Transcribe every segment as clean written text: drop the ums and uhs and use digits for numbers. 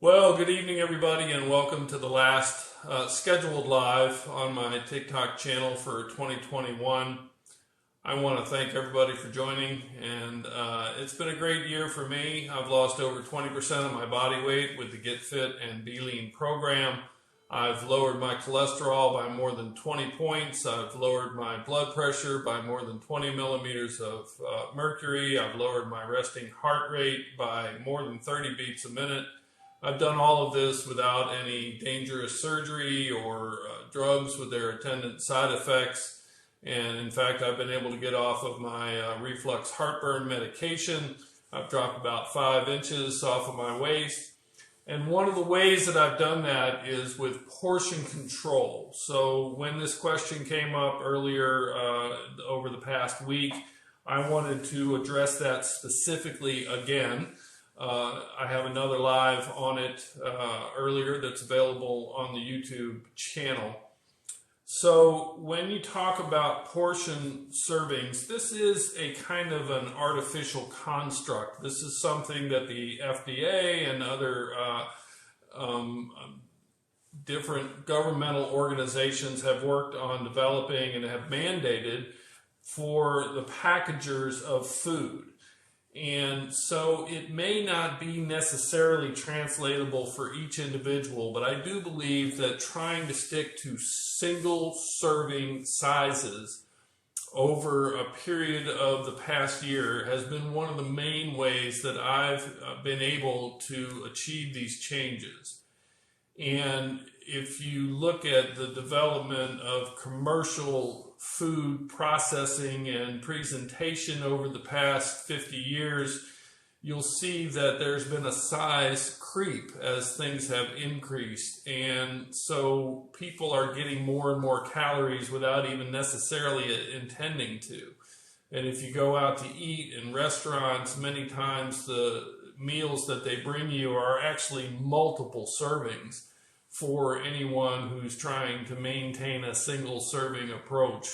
Well, good evening, everybody, and welcome to the last scheduled live on my TikTok channel for 2021. I want to thank everybody for joining, and it's been a great year for me. I've lost over 20% of my body weight with the Get Fit and Be Lean program. I've lowered my cholesterol by more than 20 points. I've lowered my blood pressure by more than 20 millimeters of mercury. I've lowered my resting heart rate by more than 30 beats a minute. I've done all of this without any dangerous surgery or drugs with their attendant side effects. And in fact, I've been able to get off of my reflux heartburn medication. I've dropped about 5 inches off of my waist. And one of the ways that I've done that is with portion control. So when this question came up earlier over the past week, I wanted to address that specifically again. I have another live on it earlier that's available on the YouTube channel. So when you talk about portion servings, this is a kind of an artificial construct. This is something that the FDA and other different governmental organizations have worked on developing and have mandated for the packagers of food. And so it may not be necessarily translatable for each individual, but I do believe that trying to stick to single serving sizes over a period of the past year has been one of the main ways that I've been able to achieve these changes. And if you look at the development of commercial food processing and presentation over the past 50 years, you'll see that there's been a size creep as things have increased. And so people are getting more and more calories without even necessarily intending to. And if you go out to eat in restaurants, many times the meals that they bring you are actually multiple servings for anyone who's trying to maintain a single serving approach.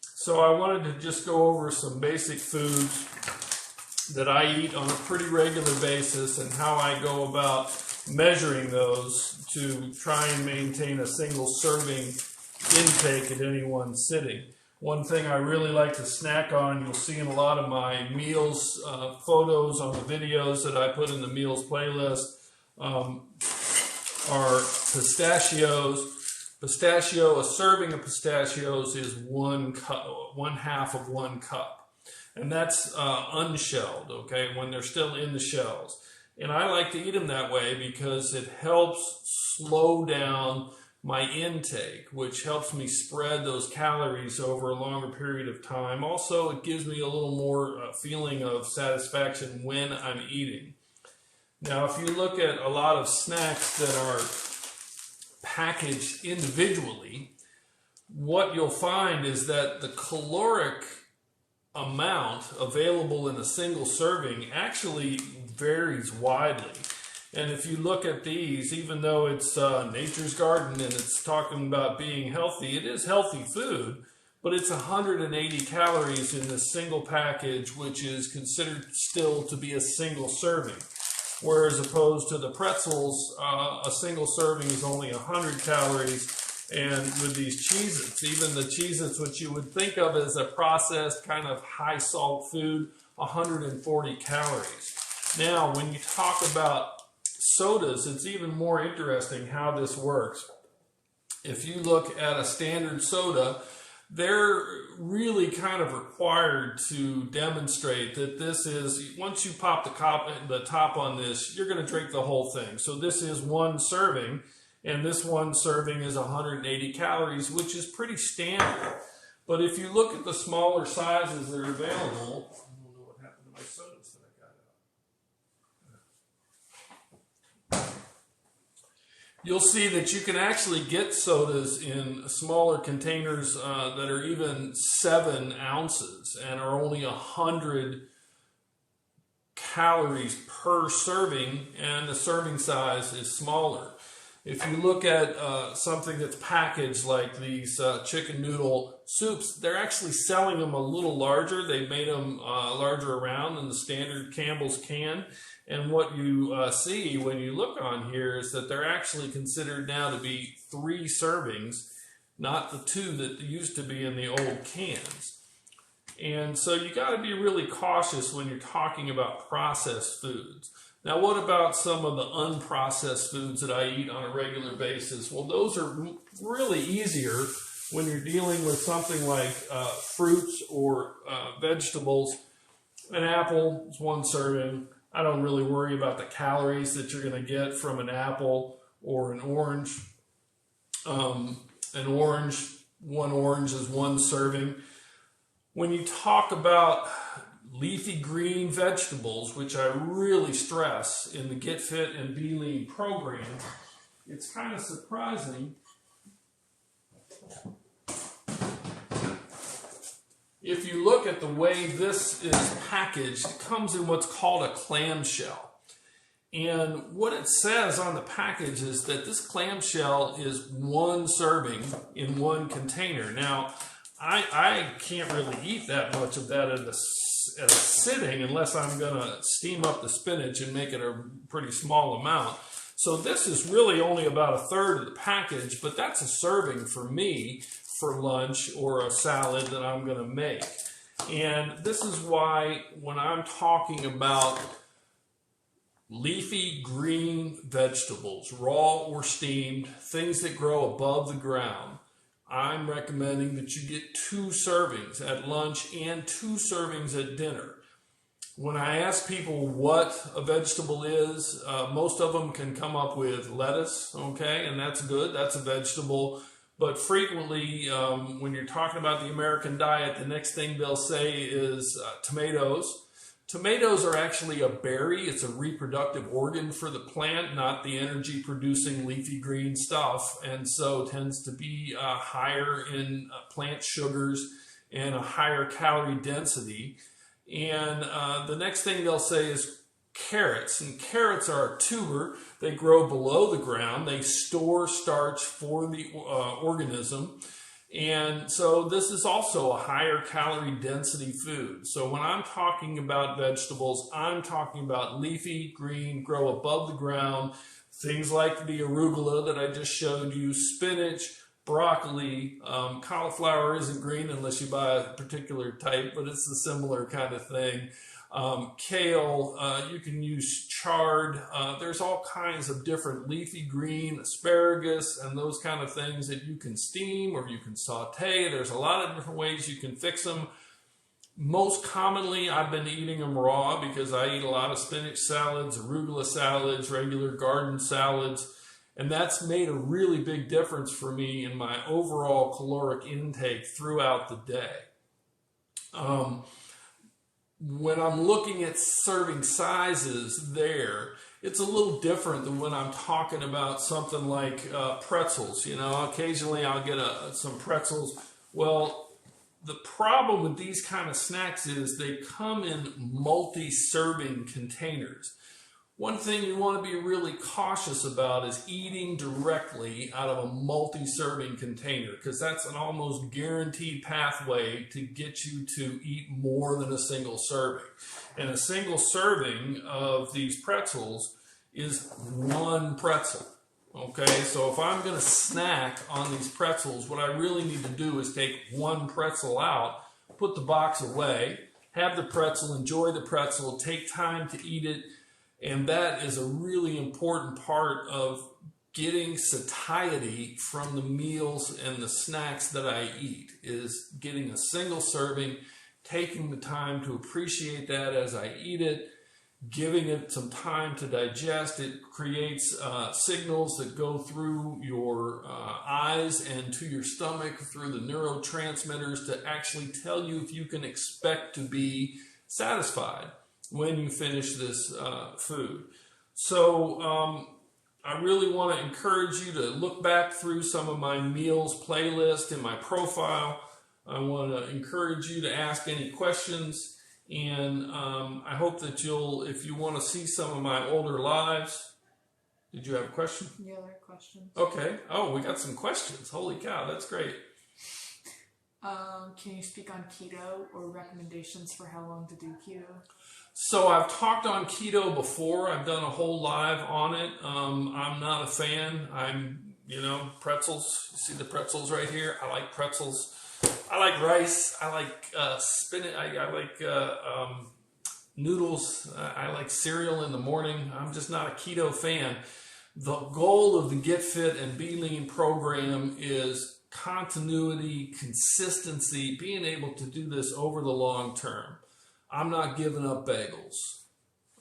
So I wanted to just go over some basic foods that I eat on a pretty regular basis and how I go about measuring those to try and maintain a single serving intake at any one sitting. One thing I really like to snack on, you'll see in a lot of my meals photos on the videos that I put in the meals playlist, are pistachios. A serving of pistachios is 1 cup, 1/2 of 1 cup. And that's unshelled, okay, when they're still in the shells. And I like to eat them that way because it helps slow down my intake, which helps me spread those calories over a longer period of time. Also, it gives me a little more feeling of satisfaction when I'm eating. Now, if you look at a lot of snacks that are packaged individually, what you'll find is that the caloric amount available in a single serving actually varies widely. And if you look at these, even though it's Nature's Garden and it's talking about being healthy, it is healthy food, but it's 180 calories in this single package, which is considered still to be a single serving. Whereas opposed to the pretzels, a single serving is only 100 calories. And with these Cheez-Its, even the Cheez-Its, which you would think of as a processed kind of high salt food, 140 calories. Now, when you talk about sodas, it's even more interesting how this works. If you look at a standard soda, they're really kind of required to demonstrate that this is, once you pop the top on this, you're going to drink the whole thing. So this is 1 serving, and this 1 serving is 180 calories, which is pretty standard. But if you look at the smaller sizes that are available, I don't know what happened to my sodas that I got out. You'll see that you can actually get sodas in smaller containers that are even 7 ounces and are only 100 calories per serving, and the serving size is smaller. If you look at something that's packaged like these chicken noodle soups, they're actually selling them a little larger. They made them larger around than the standard Campbell's can. And what you see when you look on here is that they're actually considered now to be 3 servings, not the 2 that used to be in the old cans. And so you got to be really cautious when you're talking about processed foods. Now, what about some of the unprocessed foods that I eat on a regular basis? Well, those are really easier when you're dealing with something like fruits or vegetables. An apple is 1 serving. I don't really worry about the calories that you're going to get from an apple or an orange. One orange is 1 serving. When you talk about leafy green vegetables, which I really stress in the Get Fit and Be Lean program, it's kind of surprising. If you look at the way this is packaged, it comes in what's called a clamshell. And what it says on the package is that this clamshell is 1 serving in 1 container. Now, I can't really eat that much of that at a sitting unless I'm going to steam up the spinach and make it a pretty small amount. So this is really only about 1/3 of the package, but that's a serving for me for lunch or a salad that I'm going to make. And this is why when I'm talking about leafy green vegetables, raw or steamed, things that grow above the ground, I'm recommending that you get 2 servings at lunch and 2 servings at dinner. When I ask people what a vegetable is, most of them can come up with lettuce, okay, and that's good, that's a vegetable. But frequently, when you're talking about the American diet, the next thing they'll say is tomatoes. Tomatoes are actually a berry. It's a reproductive organ for the plant, not the energy-producing leafy green stuff, and so tends to be higher in plant sugars and a higher calorie density. And the next thing they'll say is carrots, and carrots are a tuber. They grow below the ground. They store starch for the organism. And so this is also a higher calorie density food. So when I'm talking about vegetables, I'm talking about leafy, green, grow above the ground, things like the arugula that I just showed you, spinach, broccoli, cauliflower isn't green unless you buy a particular type, but it's a similar kind of thing. Kale, you can use chard. There's all kinds of different leafy green, asparagus, and those kind of things that you can steam or you can saute. There's a lot of different ways you can fix them. Most commonly, I've been eating them raw because I eat a lot of spinach salads, arugula salads, regular garden salads, and that's made a really big difference for me in my overall caloric intake throughout the day. When I'm looking at serving sizes there, it's a little different than when I'm talking about something like pretzels. You know, occasionally I'll get some pretzels. Well, the problem with these kind of snacks is they come in multi-serving containers. One thing you want to be really cautious about is eating directly out of a multi-serving container, because that's an almost guaranteed pathway to get you to eat more than a single serving. And a single serving of these pretzels is 1 pretzel. Okay, so if I'm going to snack on these pretzels, what I really need to do is take 1 pretzel out, put the box away, have the pretzel, enjoy the pretzel, take time to eat it. And that is a really important part of getting satiety from the meals and the snacks that I eat, is getting a single serving, taking the time to appreciate that as I eat it, giving it some time to digest. It creates signals that go through your eyes and to your stomach through the neurotransmitters to actually tell you if you can expect to be satisfied when you finish this food. So I really want to encourage you to look back through some of my meals playlist in my profile. I want to encourage you to ask any questions, and I hope that you'll, if you want to see some of my older lives, Did you have a question? Yeah, there are questions. Okay. Oh, we got some questions. Holy cow, that's great. Can you speak on keto or recommendations for how long to do keto? So I've talked on keto before. I've done a whole live on it. I'm not a fan. Pretzels. You see the pretzels right here? I like pretzels. I like rice. I like spinach. I like noodles. I like cereal in the morning. I'm just not a keto fan. The goal of the Get Fit and Be Lean program is continuity, consistency, being able to do this over the long term. I'm not giving up bagels.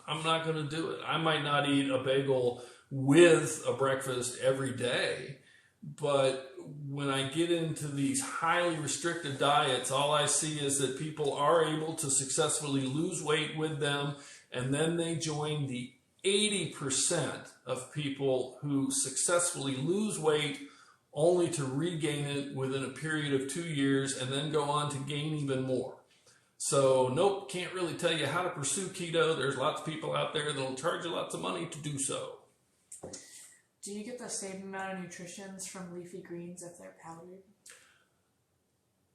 I'm not going to do it. I might not eat a bagel with a breakfast every day, but when I get into these highly restricted diets, all I see is that people are able to successfully lose weight with them, and then they join the 80% of people who successfully lose weight only to regain it within a period of 2 years and then go on to gain even more. So, nope, can't really tell you how to pursue keto. There's lots of people out there that'll charge you lots of money to do so. Do you get the same amount of nutrients from leafy greens if they're powdered?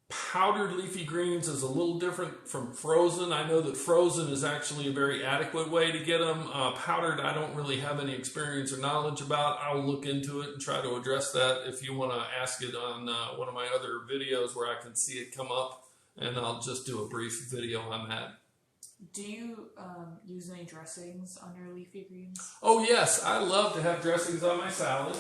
Powdered leafy greens is a little different from frozen. I know that frozen is actually a very adequate way to get them. Powdered, I don't really have any experience or knowledge about. I'll look into it and try to address that if you want to ask it on one of my other videos where I can see it come up, and I'll just do a brief video on that. Do you use any dressings on your leafy greens? Oh yes, I love to have dressings on my salads,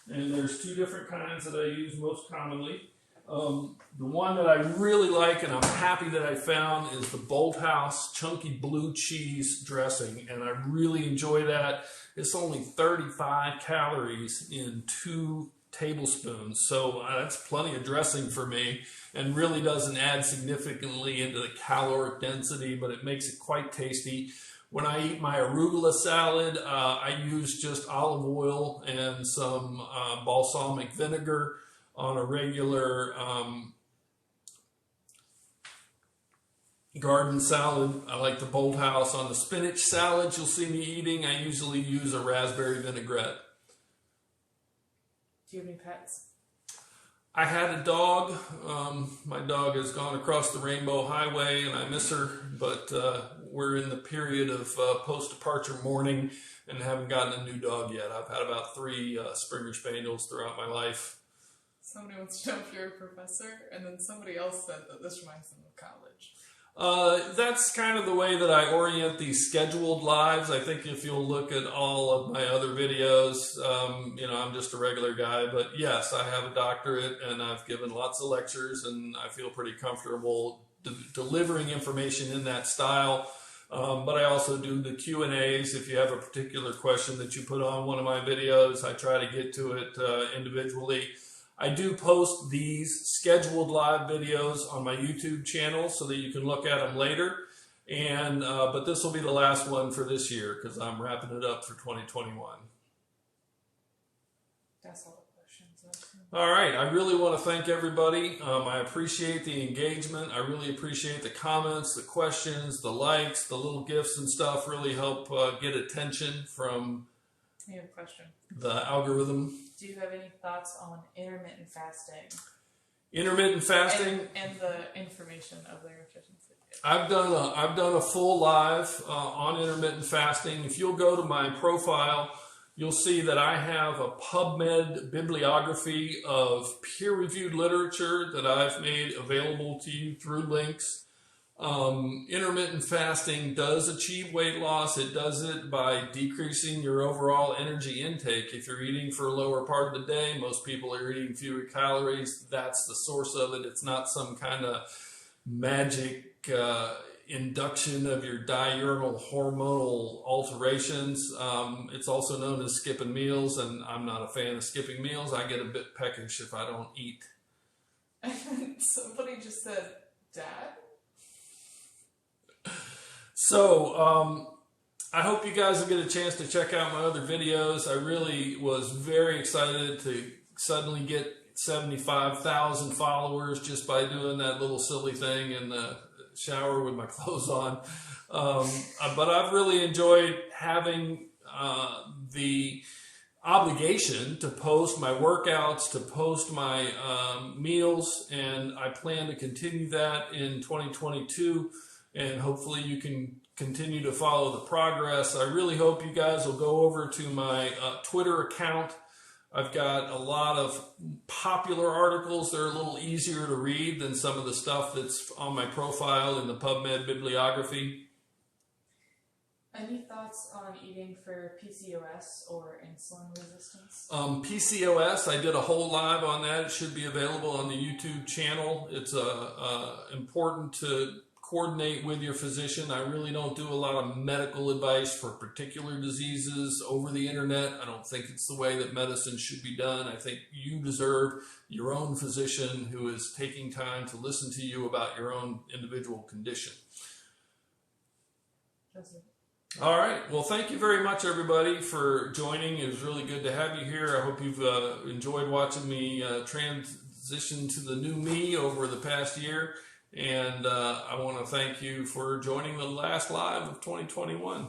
and there's 2 different kinds that I use most commonly. The one that I really like and I'm happy that I found is the Bolthouse Chunky Blue Cheese dressing, and I really enjoy that. It's only 35 calories in 2 tablespoons, so that's plenty of dressing for me, and really doesn't add significantly into the caloric density, but it makes it quite tasty. When I eat my arugula salad, I use just olive oil and some balsamic vinegar on a regular garden salad. I like the Bolthouse. On the spinach salads you'll see me eating, I usually use a raspberry vinaigrette. Do you have any pets? I had a dog. My dog has gone across the Rainbow Highway and I miss her, but we're in the period of post-departure mourning and haven't gotten a new dog yet. I've had about 3 Springer Spaniels throughout my life. Somebody wants to know if you're a professor, and then somebody else said that this reminds them of college. That's kind of the way that I orient these scheduled lives. I think if you'll look at all of my other videos, I'm just a regular guy. But yes, I have a doctorate and I've given lots of lectures, and I feel pretty comfortable delivering information in that style. But I also do the Q&As. If you have a particular question that you put on one of my videos, I try to get to it individually. I do post these scheduled live videos on my YouTube channel so that you can look at them later. But this will be the last one for this year because I'm wrapping it up for 2021. That's all the questions. All right. I really want to thank everybody. I appreciate the engagement. I really appreciate the comments, the questions, the likes, the little gifts and stuff really help get attention from I have a question. the algorithm. Do you have any thoughts on intermittent fasting? Intermittent fasting and the information of their efficiency. I've done a full live on intermittent fasting. If you'll go to my profile, you'll see that I have a PubMed bibliography of peer-reviewed literature that I've made available to you through links. Intermittent fasting does achieve weight loss. It does it by decreasing your overall energy intake. If you're eating for a lower part of the day, most people are eating fewer calories. That's the source of it. It's not some kind of magic induction of your diurnal hormonal alterations. It's also known as skipping meals, and I'm not a fan of skipping meals. I get a bit peckish if I don't eat. Somebody just said, Dad? So, I hope you guys will get a chance to check out my other videos. I really was very excited to suddenly get 75,000 followers just by doing that little silly thing in the shower with my clothes on. But I've really enjoyed having the obligation to post my workouts, to post my meals, and I plan to continue that in 2022, and hopefully you can continue to follow the progress. I really hope you guys will go over to my Twitter account. I've got a lot of popular articles that are a little easier to read than some of the stuff that's on my profile in the PubMed bibliography. Any thoughts on eating for PCOS or insulin resistance? PCOS, I did a whole live on that. It should be available on the YouTube channel. It's important to coordinate with your physician. I really don't do a lot of medical advice for particular diseases over the internet. I don't think it's the way that medicine should be done. I think you deserve your own physician who is taking time to listen to you about your own individual condition. That's it. All right. Well, thank you very much, everybody, for joining. It was really good to have you here. I hope you've enjoyed watching me transition to the new me over the past year. And I want to thank you for joining the last live of 2021.